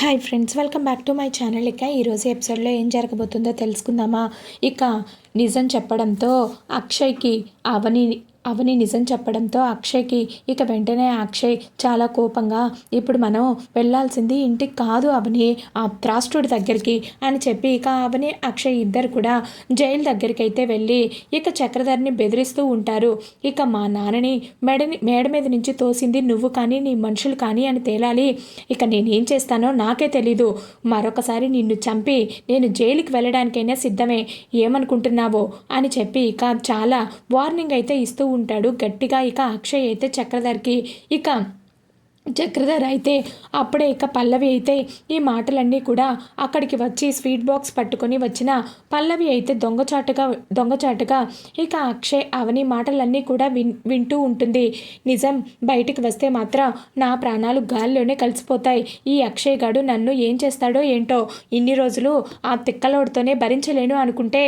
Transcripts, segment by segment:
Hi friends, welcome back to my channel. ఇక ఈరోజు ఎపిసోడ్లో ఏం జరగబోతుందో తెలుసుకుందామా. ఇక నిజం చెప్పడంతో అక్షయ్కి అవని నిజం చెప్పడంతో అక్షయ్కి ఇక వెంటనే అక్షయ్ చాలా కోపంగా, ఇప్పుడు మనం వెళ్ళాల్సింది ఇంటికి కాదు అవని, ఆ త్రాష్టుడి దగ్గరికి అని చెప్పి ఇక అవని అక్షయ్ ఇద్దరు కూడా జైలు దగ్గరికి అయితే వెళ్ళి ఇక చక్రధర్ని బెదిరిస్తూ ఉంటారు. ఇక మా నాన్నని మేడ మీద నుంచి తోసింది నువ్వు కానీ నీ మనుషులు కానీ అని తేలాలి. ఇక నేనేం చేస్తానో నాకే తెలీదు. మరొకసారి నిన్ను చంపి నేను జైలుకి వెళ్ళడానికైనా సిద్ధమే, ఏమనుకుంటున్నావో అని చెప్పి ఇక చాలా వార్నింగ్ అయితే ఇస్తూ ఉంటాడు గట్టిగా. ఇక అక్షయ్ అయితే చక్రధర్ అయితే అప్పుడే ఇక పల్లవి అయితే ఈ మాటలన్నీ కూడా అక్కడికి వచ్చి స్వీట్ బాక్స్ పట్టుకొని వచ్చిన పల్లవి అయితే దొంగచాటుగా ఇక అక్షయ్ అవని మాటలన్నీ కూడా వింటూ ఉంటుంది. నిజం బయటికి వస్తే మాత్రం నా ప్రాణాలు గాల్లోనే కలిసిపోతాయి. ఈ అక్షయ్ గాడు నన్ను ఏం చేస్తాడో ఏంటో, ఇన్ని రోజులు ఆ తిక్కలోడితోనే భరించలేను అనుకుంటే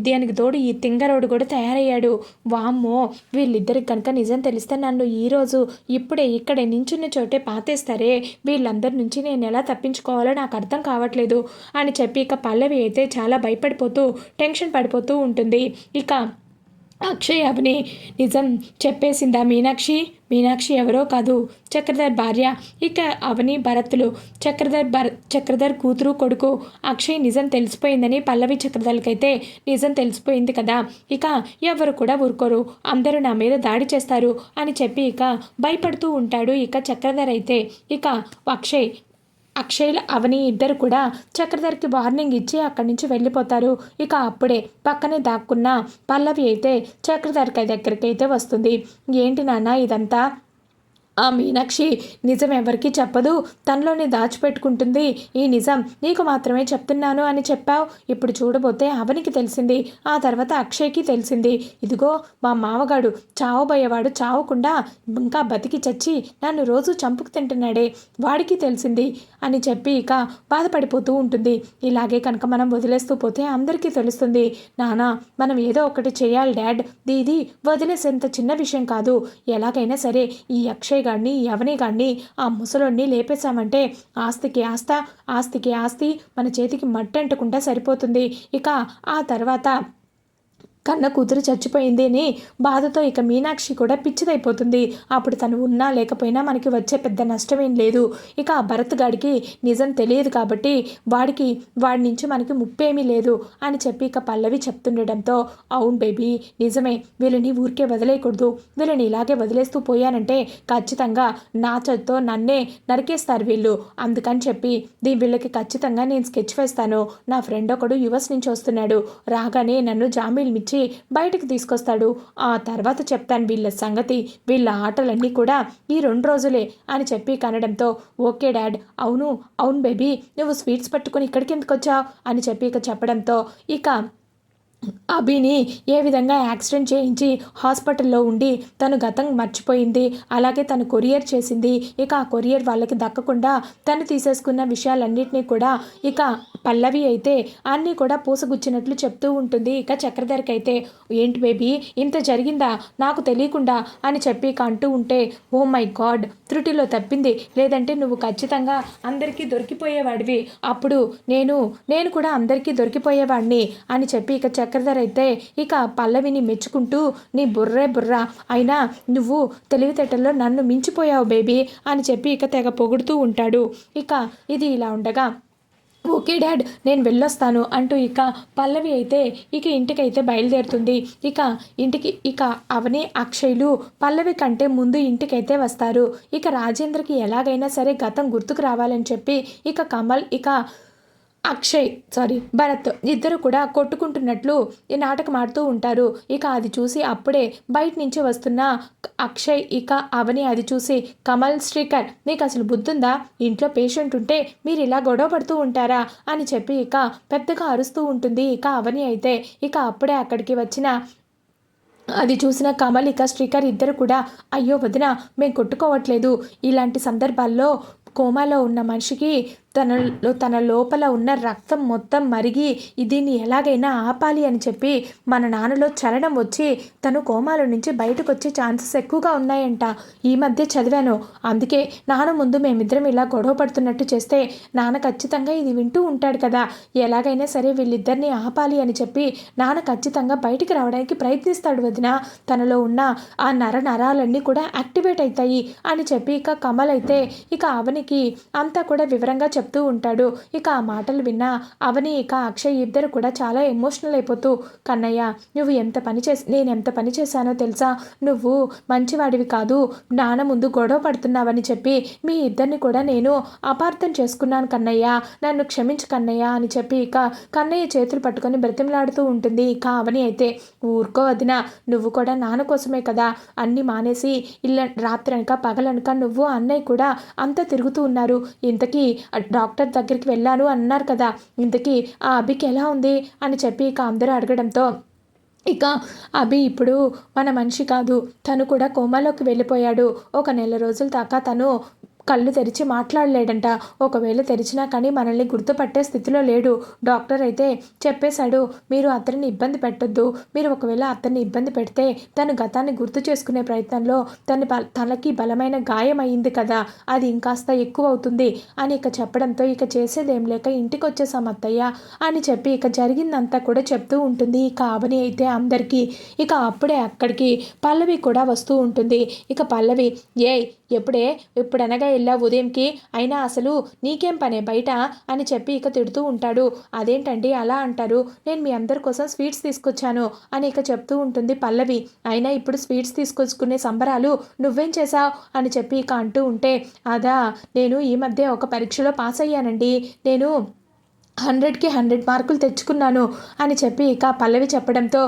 దానికి తోడు ఈ తింగరోడు కూడా తయారయ్యాడు. వామ్మో, వీళ్ళిద్దరికి కనుక నిజం తెలిస్తే నన్ను ఈరోజు ఇప్పుడే ఇక్కడే నించున్న చోటే పాతేస్తారే, వీళ్ళందరి నుంచి నేను ఎలా తప్పించుకోవాలో నాకు అర్థం కావట్లేదు అని చెప్పి ఇక పల్లవి అయితే చాలా భయపడిపోతూ టెన్షన్ పడిపోతూ ఉంటుంది. ఇక అక్షయ్ అవని నిజం చెప్పేసిందా మీనాక్షి ఎవరో కాదు, చక్రధర్ భార్య. ఇక అవని భరత్లు చక్రధర్ కూతురు కొడుకు. అక్షయ్ నిజం తెలిసిపోయిందని పల్లవి చక్రధర్కైతే నిజం తెలిసిపోయింది కదా, ఇక ఎవరు కూడా ఊరుకోరు, అందరూ నా మీద దాడి చేస్తారు అని చెప్పి ఇక భయపడుతూ ఉంటాడు. ఇక చక్రధర్ అయితే ఇక అక్షయ్ అవని ఇద్దరు కూడా చక్రధర్కి వార్నింగ్ ఇచ్చి అక్కడి నుంచి వెళ్ళిపోతారు. ఇక అప్పుడే పక్కనే దాక్కున్న పల్లవి అయితే చక్రధర్కి దగ్గరికి అయితే వస్తుంది. ఏంటి నాన్న ఇదంతా? ఆ మీనాక్షి నిజం ఎవరికీ చెప్పదు, తనలోనే దాచిపెట్టుకుంటుంది. ఈ నిజం నీకు మాత్రమే చెప్తున్నాను అని చెప్పావు. ఇప్పుడు చూడబోతే అవనికి తెలిసింది, ఆ తర్వాత అక్షయ్కి తెలిసింది. ఇదిగో మా మామగాడు చావబోయేవాడు చావకుండా ఇంకా బతికి చచ్చి నన్ను రోజు చంపుకు తింటున్నాడే, వాడికి తెలిసింది అని చెప్పి ఇక బాధపడిపోతూ ఉంటుంది. ఇలాగే కనుక మనం వదిలేస్తూ పోతే అందరికీ తెలుస్తుంది. నానా, మనం ఏదో ఒకటి చేయాలి డాడ్, ఇది వదిలేసేంత చిన్న విషయం కాదు. ఎలాగైనా సరే ఈ అక్షయ్ గాడిని ఎవని గాడిని ఆ ముసలోడిని లేపేశామంటే ఆస్తికి ఆస్తి మన చేతికి మట్టంటకుండా సరిపోతుంది. ఇక ఆ తర్వాత కన్న కూతురు చచ్చిపోయింది అని బాధతో ఇక మీనాక్షి కూడా పిచ్చిదైపోతుంది. అప్పుడు తను ఉన్నా లేకపోయినా మనకి వచ్చే పెద్ద నష్టమేం లేదు. ఇక ఆ భరత్ గాడికి నిజం తెలియదు కాబట్టి వాడి నుంచి మనకి ముప్పేమీ లేదు అని చెప్పి ఇక పల్లవి చెప్తుండటంతో, అవును బేబీ నిజమే, వీళ్ళని ఊరికే వదిలేయకూడదు, వీళ్ళని ఇలాగే వదిలేస్తూ పోయానంటే ఖచ్చితంగా నా చేత్తో నన్నే నరికేస్తారు వీళ్ళు. అందుకని చెప్పి వీళ్ళకి ఖచ్చితంగా నేను స్కెచ్ వేస్తాను. నా ఫ్రెండ్ ఒకడు యుఎస్ నుంచి వస్తున్నాడు, రాగానే నన్ను జామీలు మిచ్చి బయటకు తీసుకొస్తాడు. ఆ తర్వాత చెప్తాను వీళ్ళ సంగతి, వీళ్ళ ఆటలన్నీ కూడా ఈ 2 రోజులే అని చెప్పి కనడంతో, ఓకే డాడ్, అవును బేబీ, నువ్వు స్వీట్స్ పట్టుకొని ఇక్కడికి ఎందుకు వచ్చావు అని చెప్పి ఇక చెప్పడంతో, ఇక అభిని ఏ విధంగా యాక్సిడెంట్ చేయించి హాస్పిటల్లో ఉండి తను గతం మర్చిపోయింది, అలాగే తను కొరియర్ చేసింది, ఇక ఆ కొరియర్ వాళ్ళకి దక్కకుండా తను తీసేసుకున్న విషయాలన్నింటినీ కూడా ఇక పల్లవి అయితే అన్నీ కూడా పూసగుచ్చినట్లు చెప్తూ ఉంటుంది. ఇక చక్రధర్కి అయితే, ఏంటి బేబీ ఇంత జరిగిందా నాకు తెలియకుండా అని చెప్పి ఇక అంటూ ఉంటే, ఓ మై గాడ్, త్రుటిలో తప్పింది, లేదంటే నువ్వు ఖచ్చితంగా అందరికీ దొరికిపోయేవాడివి, అప్పుడు నేను కూడా అందరికీ దొరికిపోయేవాడిని అని చెప్పి ఇక చక్రధర్ అయితే ఇక పల్లవిని మెచ్చుకుంటూ, నీ బుర్ర అయినా నువ్వు తెలివితేటల్లో నన్ను మించిపోయావు బేబీ అని చెప్పి ఇక తెగ పొగుడుతూ ఉంటాడు. ఇక ఇది ఇలా ఉండగా, ఓకే డాడ్ నేను వెళ్ళొస్తాను అంటూ ఇక పల్లవి అయితే ఇక ఇంటికైతే బయలుదేరుతుంది. ఇక అవని అక్షయ్లు పల్లవి కంటే ముందు ఇంటికైతే వస్తారు. ఇక రాజేంద్రకి ఎలాగైనా సరే గతం గుర్తుకు రావాలని చెప్పి ఇక కమల్ భరత్ ఇద్దరు కూడా కొట్టుకుంటున్నట్లు ఈ నాటకం ఆడుతూ ఉంటారు. ఇక అది చూసి అప్పుడే బయట నుంచి వస్తున్న అక్షయ్ ఇక అవని అది చూసి, కమల్, శ్రీకర్, మీకు అసలు బుద్ధుందా? ఇంట్లో పేషెంట్ ఉంటే మీరు ఇలా గొడవ పడుతూ ఉంటారా అని చెప్పి ఇక పెద్దగా అరుస్తూ ఉంటుంది. ఇక అవని అయితే ఇక అప్పుడే అక్కడికి వచ్చిన అది చూసిన కమల్ ఇక శ్రీకర్ ఇద్దరు కూడా, అయ్యో వదిన, మేము కొట్టుకోవట్లేదు, ఇలాంటి సందర్భాల్లో కోమాలో ఉన్న మనిషికి తన లోపల ఉన్న రక్తం మొత్తం మరిగి దీన్ని ఎలాగైనా ఆపాలి అని చెప్పి మన నాన్నలో చలనం వచ్చి తను కోమాలో నుంచి బయటకు వచ్చే ఛాన్సెస్ ఎక్కువగా ఉన్నాయంట. ఈ మధ్య చదివాను. అందుకే నాన్న ముందు మేమిద్దరం ఇలా గొడవ పడుతున్నట్టు చేస్తే నాన్న ఖచ్చితంగా ఇది వింటూ ఉంటాడు కదా, ఎలాగైనా సరే వీళ్ళిద్దరిని ఆపాలి అని చెప్పి నాన్న ఖచ్చితంగా బయటికి రావడానికి ప్రయత్నిస్తాడు వదిన. తనలో ఉన్న ఆ నరాలన్నీ కూడా యాక్టివేట్ అవుతాయి అని చెప్పి ఇక కమల్ అయితే ఇక అవనికి అంతా కూడా వివరంగా చెప్తూ ఉంటాడు. ఇక ఆ మాటలు విన్న అవని ఇక అక్షయ్ ఇద్దరు కూడా చాలా ఎమోషనల్ అయిపోతూ, కన్నయ్య నువ్వు నేను ఎంత పని చేశానో తెలుసా, నువ్వు మంచివాడివి కాదు, నాన్న ముందు గొడవ పడుతున్నావని చెప్పి మీ ఇద్దరిని కూడా నేను అపార్థం చేసుకున్నాను కన్నయ్య, నన్ను క్షమించు కన్నయ్య అని చెప్పి ఇక కన్నయ్య చేతులు పట్టుకొని బ్రతిమలాడుతూ ఉంటుంది. ఇక అవని అయితే ఊరుకో వదిన, నువ్వు కూడా నాన్న కోసమే కదా అన్నీ మానేసి రాత్రనక పగలనక నువ్వు అన్నయ్య కూడా అంతా తిరుగుతూ ఉన్నారు, ఇంతకీ డాక్టర్ దగ్గరికి వెళ్ళాను అన్నారు కదా, ఇంతకీ ఆ అభికి ఎలా ఉంది అని చెప్పి ఇక అందరూ అడగడంతో ఇక అభి ఇప్పుడు మన మనిషి కాదు, తను కూడా కోమాలోకి వెళ్ళిపోయాడు, ఒక నెల రోజుల దాకా తను కళ్ళు తెరిచి మాట్లాడలేడంట, ఒకవేళ తెరిచినా కానీ మనల్ని గుర్తుపట్టే స్థితిలో లేడు. డాక్టర్ అయితే చెప్పేశాడు, మీరు అతన్ని ఇబ్బంది పెట్టొద్దు, మీరు ఒకవేళ అతన్ని ఇబ్బంది పెడితే తను గతాన్ని గుర్తు చేసుకునే ప్రయత్నంలో తనకి బలమైన గాయం అయింది కదా, అది ఇంకాస్త ఎక్కువ అవుతుంది అని ఇక చెప్పడంతో ఇక చేసేదేం లేక ఇంటికి వచ్చేసాం అత్తయ్య అని చెప్పి ఇక జరిగిందంతా కూడా చెప్తూ ఉంటుంది. ఇక అవని అయితే అందరికీ ఇక అప్పుడే అక్కడికి పల్లవి కూడా వస్తూ ఉంటుంది. ఇక పల్లవి ఎప్పుడనగా వెళ్ళా ఉదయంకి, అయినా అసలు నీకేం పనే బయట అని చెప్పి ఇక తిడుతూ ఉంటాడు. అదేంటండి అలా అంటారు, నేను మీ అందరి కోసం స్వీట్స్ తీసుకొచ్చాను అని ఇక చెప్తూ ఉంటుంది పల్లవి. అయినా ఇప్పుడు స్వీట్స్ తీసుకొచ్చుకునే సంబరాలు నువ్వేం చేశావు అని చెప్పి ఇక అంటూ ఉంటే, అదా నేను ఈ మధ్య ఒక పరీక్షలో పాస్ అయ్యానండి, నేను 100కి 100 మార్కులు తెచ్చుకున్నాను అని చెప్పి ఇక పల్లవి చెప్పడంతో,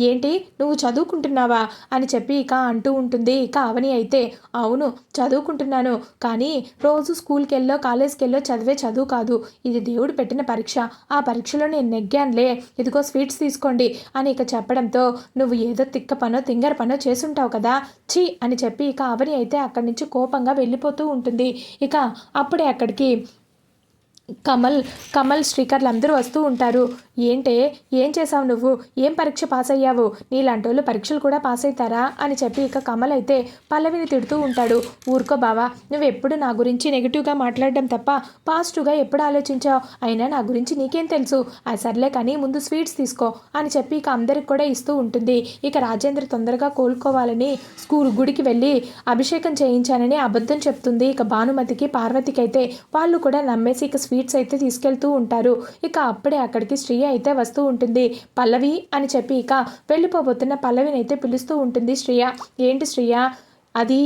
ఏంటి నువ్వు చదువుకుంటున్నావా అని చెప్పి ఇక అంటూ ఉంటుంది. ఇక అవని అయితే అవును చదువుకుంటున్నాను, కానీ రోజు స్కూల్కి వెళ్ళో కాలేజ్కి వెళ్ళో చదివే చదువు కాదు, ఇది దేవుడు పెట్టిన పరీక్ష, ఆ పరీక్షలో నేను నెగ్గానులే, ఇదిగో స్వీట్స్ తీసుకోండి అని ఇక చెప్పడంతో, నువ్వు ఏదో తింగర పనో చేసుంటావు కదా ఛీ అని చెప్పి ఇక అవని అయితే అక్కడి నుంచి కోపంగా వెళ్ళిపోతూ ఉంటుంది. ఇక అప్పుడే అక్కడికి కమల్ శ్రీకర్లు అందరూ వస్తూ ఉంటారు. ఏం చేసావు నువ్వు, ఏం పరీక్ష పాస్ అయ్యావు, నీలాంటి వాళ్ళు పరీక్షలు కూడా పాస్ అవుతారా అని చెప్పి ఇక కమల్ అయితే పల్లవిని తిడుతూ ఉంటాడు. ఊరుకో బావా, నువ్వు ఎప్పుడు నా గురించి నెగిటివ్గా మాట్లాడడం తప్ప పాజిటివ్గా ఎప్పుడు ఆలోచించావు, అయినా నా గురించి నీకేం తెలుసు, అది సర్లే కానీ ముందు స్వీట్స్ తీసుకో అని చెప్పి ఇక అందరికి కూడా ఇస్తూ ఉంటుంది. ఇక రాజేంద్ర తొందరగా కోలుకోవాలని గుడికి వెళ్ళి అభిషేకం చేయించానని అబద్ధం చెప్తుంది. ఇక భానుమతికి పార్వతికి అయితే వాళ్ళు కూడా నమ్మేసి ఇక స్వీట్స్ అయితే తీసుకెళ్తూ ఉంటారు. ఇక అప్పుడే అక్కడికి శ్రీ అయితే వస్తూ ఉంటుంది. పల్లవి అని చెప్పి ఇక వెళ్ళిపోబోతున్న పల్లవిని అయితే పిలుస్తూ ఉంటుంది శ్రియ. ఏంటి శ్రియ, అది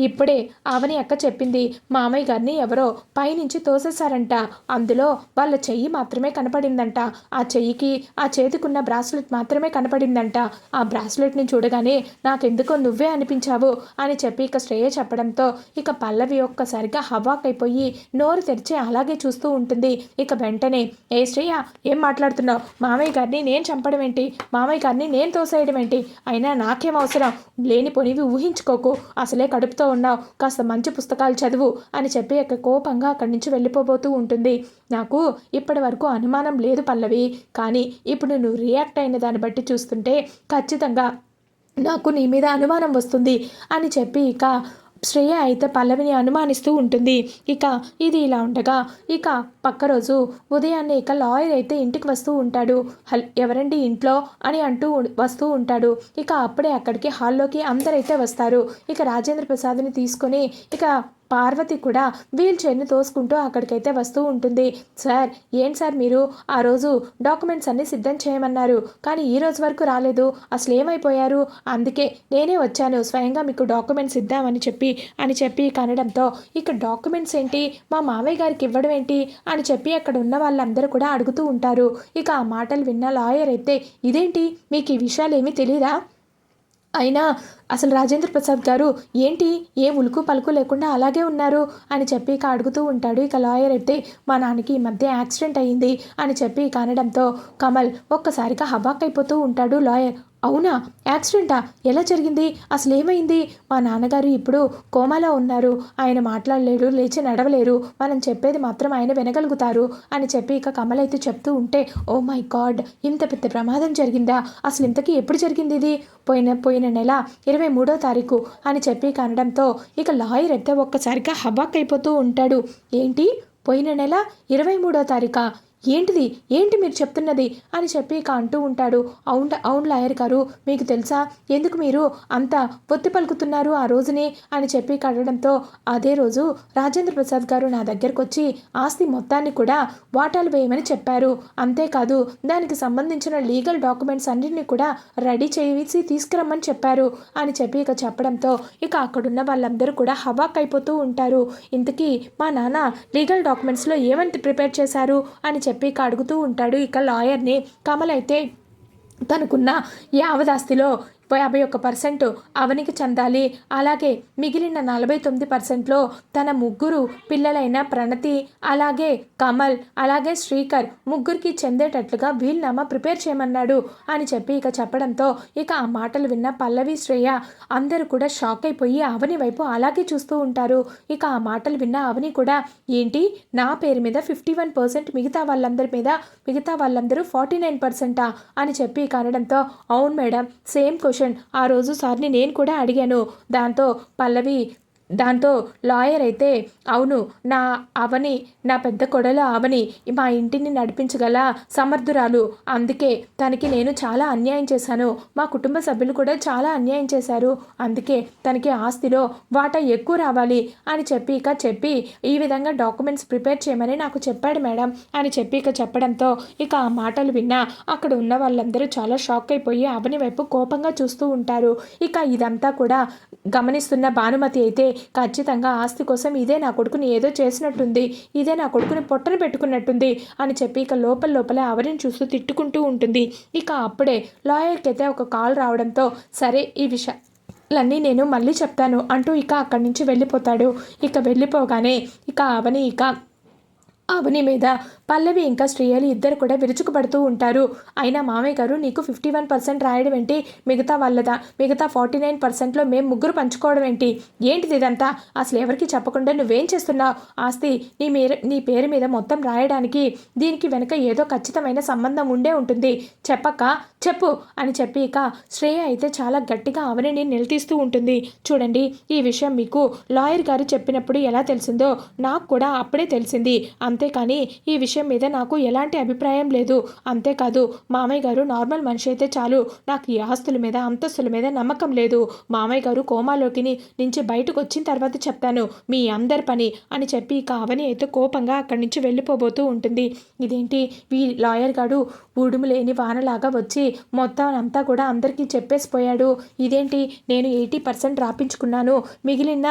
ఇప్పుడే అవని అక్క చెప్పింది, మామయ్య గారిని ఎవరో పైనుంచి తోసేశారంట, అందులో వాళ్ళ చెయ్యి మాత్రమే కనపడిందంట, ఆ చెయ్యికి ఆ చేతికున్న బ్రాస్లెట్ మాత్రమే కనపడిందంట, ఆ బ్రాస్లెట్ని చూడగానే నాకెందుకో నువ్వే అనిపించావు అని చెప్పి ఇక శ్రేయ చెప్పడంతో ఇక పల్లవి ఒక్కసారిగా హవాక్ అయిపోయి నోరు తెరిచి అలాగే చూస్తూ ఉంటుంది. ఇక వెంటనే, ఏ శ్రేయ ఏం మాట్లాడుతున్నావు, మామయ్య గారిని నేను చంపడం ఏంటి, మామయ్య గారిని నేను తోసేయడం ఏంటి, అయినా నాకేం అవసరం, లేనిపోనివి ఊహించుకోకు, అసలే కడుపుతో ఉన్నావు, కాస్త మంచి పుస్తకాలు చదువు అని చెప్పి కోపంగా అక్కడి నుంచి వెళ్ళిపోతూ ఉంటుంది. నాకు ఇప్పటి వరకు అనుమానం లేదు పల్లవి, కానీ ఇప్పుడు నువ్వు రియాక్ట్ అయిన దాన్ని బట్టి చూస్తుంటే ఖచ్చితంగా నాకు నీ మీద అనుమానం వస్తుంది అని చెప్పి ఇక శ్రేయ అయితే పల్లవిని అనుమానిస్తూ ఉంటుంది. ఇక ఇది ఇలా ఉండగా ఇక పక్క రోజు ఉదయాన్నే ఇక లాయర్ అయితే ఇంటికి వస్తూ ఉంటాడు. ఎవరండి ఇంట్లో అని అంటూ వస్తూ ఉంటాడు. ఇక అప్పుడే అక్కడికి హాల్లోకి అందరైతే వస్తారు. ఇక రాజేంద్ర ప్రసాద్ని తీసుకొని ఇక పార్వతి కూడా వీల్ చైర్ని తోసుకుంటూ అక్కడికైతే వస్తూ ఉంటుంది. సార్ ఏంటి సార్, మీరు ఆ రోజు డాక్యుమెంట్స్ అన్నీ సిద్ధం చేయమన్నారు, కానీ ఈ రోజు వరకు రాలేదు, అసలు ఏమైపోయారు, అందుకే నేనే వచ్చాను స్వయంగా మీకు డాక్యుమెంట్స్ ఇద్దామని చెప్పి కనడంతో, ఇక డాక్యుమెంట్స్ ఏంటి, మా మామయ్య గారికి ఇవ్వడం ఏంటి అని చెప్పి అక్కడ ఉన్న వాళ్ళందరూ కూడా అడుగుతూ ఉంటారు. ఇక ఆ మాటలు విన్న లాయర్ అయితే, ఇదేంటి మీకు ఈ విషయాలు ఏమీ తెలీదా, అయినా అసలు రాజేంద్ర ప్రసాద్ గారు ఏంటి ఏ ఉలుకు పలుకు లేకుండా అలాగే ఉన్నారు అని చెప్పి ఇక అడుగుతూ ఉంటాడు. ఇక లాయర్ అయితే, మా నాన్నకి ఈ మధ్య యాక్సిడెంట్ అయ్యింది అని చెప్పి ఇక అనడంతో కమల్ ఒక్కసారిగా హబాక్ అయిపోతూ ఉంటాడు. లాయర్, అవునా? యాక్సిడెంటా? ఎలా జరిగింది? అసలేమైంది? మా నాన్నగారు ఇప్పుడు కోమాలో ఉన్నారు. ఆయన మాట్లాడలేరు, లేచి నడవలేరు. మనం చెప్పేది మాత్రం ఆయన వినగలుగుతారు అని చెప్పి ఇక కమల్ అయితే చెప్తూ ఉంటే, ఓ మై గాడ్! ఇంత పెద్ద ప్రమాదం జరిగిందా? అసలు ఇంతకీ ఎప్పుడు జరిగింది ఇది? పోయిన పోయిన నెల 23వ తారీఖు అని చెప్పి అనడంతో ఇక లాయర్ అయితే ఒక్కసారిగా హబాక్కైపోతూ ఉంటాడు. ఏంటి? పోయిన నెల 23వ తారీఖా? ఏంటిది? ఏంటి మీరు చెప్తున్నది అని చెప్పి ఇక అంటూ ఉంటాడు. అవును లాయర్ గారు, మీకు తెలుసా ఎందుకు మీరు అంత పొత్తి పలుకుతున్నారు ఆ రోజుని అని చెప్పి అడగడంతో, అదే రోజు రాజేంద్ర ప్రసాద్ గారు నా దగ్గరకు వచ్చి ఆస్తి మొత్తాన్ని కూడా వాటాలు వేయమని చెప్పారు. అంతేకాదు దానికి సంబంధించిన లీగల్ డాక్యుమెంట్స్ అన్నింటినీ కూడా రెడీ చేసి తీసుకురమ్మని చెప్పారు అని చెప్పి ఇక చెప్పడంతో ఇక అక్కడున్న వాళ్ళందరూ కూడా హవాక్ అయిపోతూ ఉంటారు. ఇంతకీ మా నాన్న లీగల్ డాక్యుమెంట్స్లో ఏమని ప్రిపేర్ చేశారు అని చెప్పి అడుగుతూ ఉంటాడు ఇక లాయర్ని. కమల్ అయితే తనకున్న యావదాస్తిలో 51% అవనికి చెందాలి, అలాగే మిగిలిన 49%లో తన ముగ్గురు పిల్లలైన ప్రణతి, అలాగే కమల్, అలాగే శ్రీకర్ ముగ్గురికి చెందేటట్లుగా వీల్నామా ప్రిపేర్ చేయమన్నాడు అని చెప్పి ఇక చెప్పడంతో ఇక ఆ మాటలు విన్న పల్లవి, శ్రేయ అందరూ కూడా షాక్ అయిపోయి అవని వైపు అలాగే చూస్తూ ఉంటారు. ఇక ఆ మాటలు విన్న అవని కూడా, ఏంటి నా పేరు మీద 51%, మిగతా వాళ్ళందరూ 49%, అని చెప్పి ఇక అనడంతో, అవును మేడం, సేమ్ క్వశ్చన్ ఆ రోజు సార్ని నేను కూడా అడిగాను. దాంతో లాయర్ అయితే, అవును, నా పెద్ద కొడలు అవని మా ఇంటిని నడిపించగల సమర్థురాలు, అందుకే తనకి నేను చాలా అన్యాయం చేశాను, మా కుటుంబ సభ్యులు కూడా చాలా అన్యాయం చేశారు, అందుకే తనకి ఆస్తిలో వాటా ఎక్కువ రావాలి అని చెప్పి ఈ విధంగా డాక్యుమెంట్స్ ప్రిపేర్ చేయమని నాకు చెప్పాడు మేడం అని చెప్పి చెప్పడంతో ఇక ఆ మాటలు విన్నా అక్కడ ఉన్న వాళ్ళందరూ చాలా షాక్ అయిపోయి అవని వైపు కోపంగా చూస్తూ ఉంటారు. ఇక ఇదంతా కూడా గమనిస్తున్న భానుమతి అయితే, ఖచ్చితంగా ఆస్తి కోసం ఇదే నా కొడుకుని ఏదో చేసినట్టుంది, ఇదే నా కొడుకుని పొట్టన పెట్టుకున్నట్టుంది అని చెప్పి ఇక లోపలే అవరిని చూస్తూ తిట్టుకుంటూ ఉంటుంది. ఇక అప్పుడే లాయర్కి అయితే ఒక కాల్ రావడంతో, సరే ఈ విషయాలన్నీ నేను మళ్ళీ చెప్తాను అంటూ ఇక అక్కడి నుంచి వెళ్ళిపోతాడు. ఇక వెళ్ళిపోగానే ఇక అవని మీద పల్లవి ఇంకా శ్రేయలు ఇద్దరు కూడా విరుచుకుపడుతూ ఉంటారు. అయినా మామయ్య గారు నీకు 51% రాయడం ఏంటి? మిగతా 49%లో మేము ముగ్గురు పంచుకోవడం ఏంటి? ఏంటిది ఇదంతా? అసలు ఎవరికి చెప్పకుండా నువ్వేం చేస్తున్నావు? ఆస్తి నీ పేరు మీద మొత్తం రాయడానికి దీనికి వెనుక ఏదో ఖచ్చితమైన సంబంధం ఉండే ఉంటుంది, చెప్పు అని చెప్పి ఇక శ్రేయ అయితే చాలా గట్టిగా అవనిని నిలదీస్తూ ఉంటుంది. చూడండి, ఈ విషయం మీకు లాయర్ గారు చెప్పినప్పుడు ఎలా తెలిసిందో నాకు కూడా అప్పుడే తెలిసింది, అంతేకాని ఈ విషయం మీద నాకు ఎలాంటి అభిప్రాయం లేదు. అంతేకాదు మామయ్య గారు నార్మల్ మనిషి అయితే చాలు, నాకు ఈ ఆస్తుల మీద అంతస్తుల మీద నమ్మకం లేదు. మామయ్య గారు కోమాలోకి నుంచి బయటకు వచ్చిన తర్వాత చెప్తాను మీ అందరి పని అని చెప్పి ఇక అవని అయితే కోపంగా అక్కడి నుంచి వెళ్ళిపోబోతూ ఉంటుంది. ఇదేంటి లాయర్ గారు ఊడుము లేని వానలాగా వచ్చి మొత్తం అంతా కూడా అందరికీ చెప్పేసిపోయాడు, ఇదేంటి నేను 80% రాపించుకున్నాను, మిగిలిన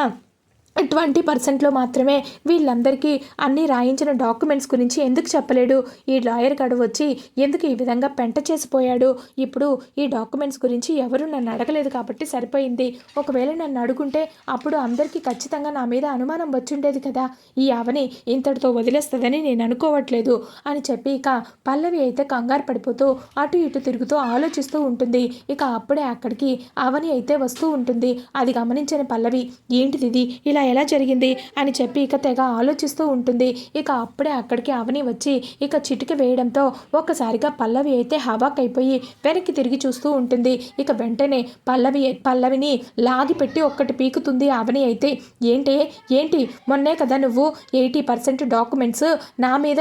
20%లో మాత్రమే వీళ్ళందరికీ అన్నీ రాయించిన డాక్యుమెంట్స్ గురించి ఎందుకు చెప్పలేడు? ఈ లాయర్ గడు వచ్చి ఎందుకు ఈ విధంగా పెంట చేసిపోయాడు? ఇప్పుడు ఈ డాక్యుమెంట్స్ గురించి ఎవరు నన్ను అడగలేదు కాబట్టి సరిపోయింది, ఒకవేళ నన్ను అడుగుంటే అప్పుడు అందరికీ ఖచ్చితంగా నా మీద అనుమానం వచ్చుండేది కదా. ఈ అవని ఇంతటితో వదిలేస్తుందని నేను అనుకోవట్లేదు అని చెప్పి ఇక పల్లవి అయితే కంగారు పడిపోతూ అటు ఇటు తిరుగుతూ ఆలోచిస్తూ ఉంటుంది. ఇక అప్పుడే అక్కడికి అవని అయితే వస్తూ ఉంటుంది. అది గమనించిన పల్లవి, ఏంటిది ఇలా ఎలా జరిగింది అని చెప్పి ఇక తెగ ఆలోచిస్తూ ఉంటుంది. ఇక అప్పుడే అక్కడికి అవని వచ్చి ఇక చిటిక వేయడంతో ఒక్కసారిగా పల్లవి అయితే హవాక్ అయిపోయి వెనక్కి తిరిగి చూస్తూ ఉంటుంది. ఇక వెంటనే పల్లవిని లాగి పెట్టి ఒక్కటి పీకుతుంది అవని అయితే. ఏంటి మొన్నే కదా నువ్వు 80% డాక్యుమెంట్స్ నా మీద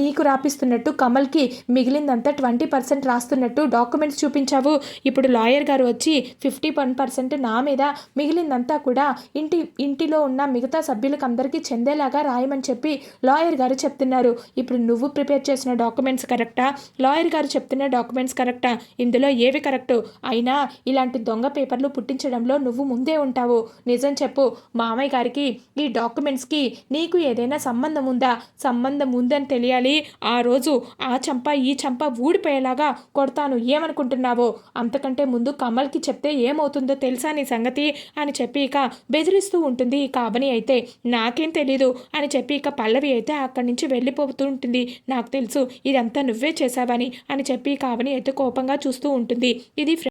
నీకు రాపిస్తున్నట్టు కమల్కి మిగిలిందంతా 20% రాస్తున్నట్టు డాక్యుమెంట్స్ చూపించావు. ఇప్పుడు లాయర్ గారు వచ్చి 51% నా మీద, మిగిలిందంతా కూడా ఇంటిలో ఉన్న మిగతా సభ్యులకు అందరికీ చెందేలాగా రాయమని చెప్పి లాయర్ గారు చెప్తున్నారు. ఇప్పుడు నువ్వు ప్రిపేర్ చేసిన డాక్యుమెంట్స్ కరెక్టా, లాయర్ గారు చెప్తున్న డాక్యుమెంట్స్ కరెక్టా? ఇందులో ఏవి కరెక్టు? అయినా ఇలాంటి దొంగ పేపర్లు పుట్టించడంలో నువ్వు ముందే ఉంటావు. నిజం చెప్పు, మామయ్య గారికి ఈ డాక్యుమెంట్స్కి నీకు ఏదైనా సంబంధం ఉందా? సంబంధం ఉందని తెలియాలి. ఆ రోజు ఆ చంప ఈ చంప ఊడిపోయేలాగా కొడతాను, ఏమనుకుంటున్నావో? అంతకంటే ముందు కమల్కి చెప్తే ఏమవుతుందో తెలుసా నీ సంగతి అని చెప్పి ఇక బెదిరిస్తూ ఉంటుంది ఇక అవని అయితే. నాకేం తెలీదు అని చెప్పి ఇక పల్లవి అయితే అక్కడి నుంచి వెళ్ళిపోతూ ఉంటుంది. నాకు తెలుసు ఇదంతా నువ్వే చేశావని అని చెప్పి ఇక అవని అయితే కోపంగా చూస్తూ ఉంటుంది. ఇది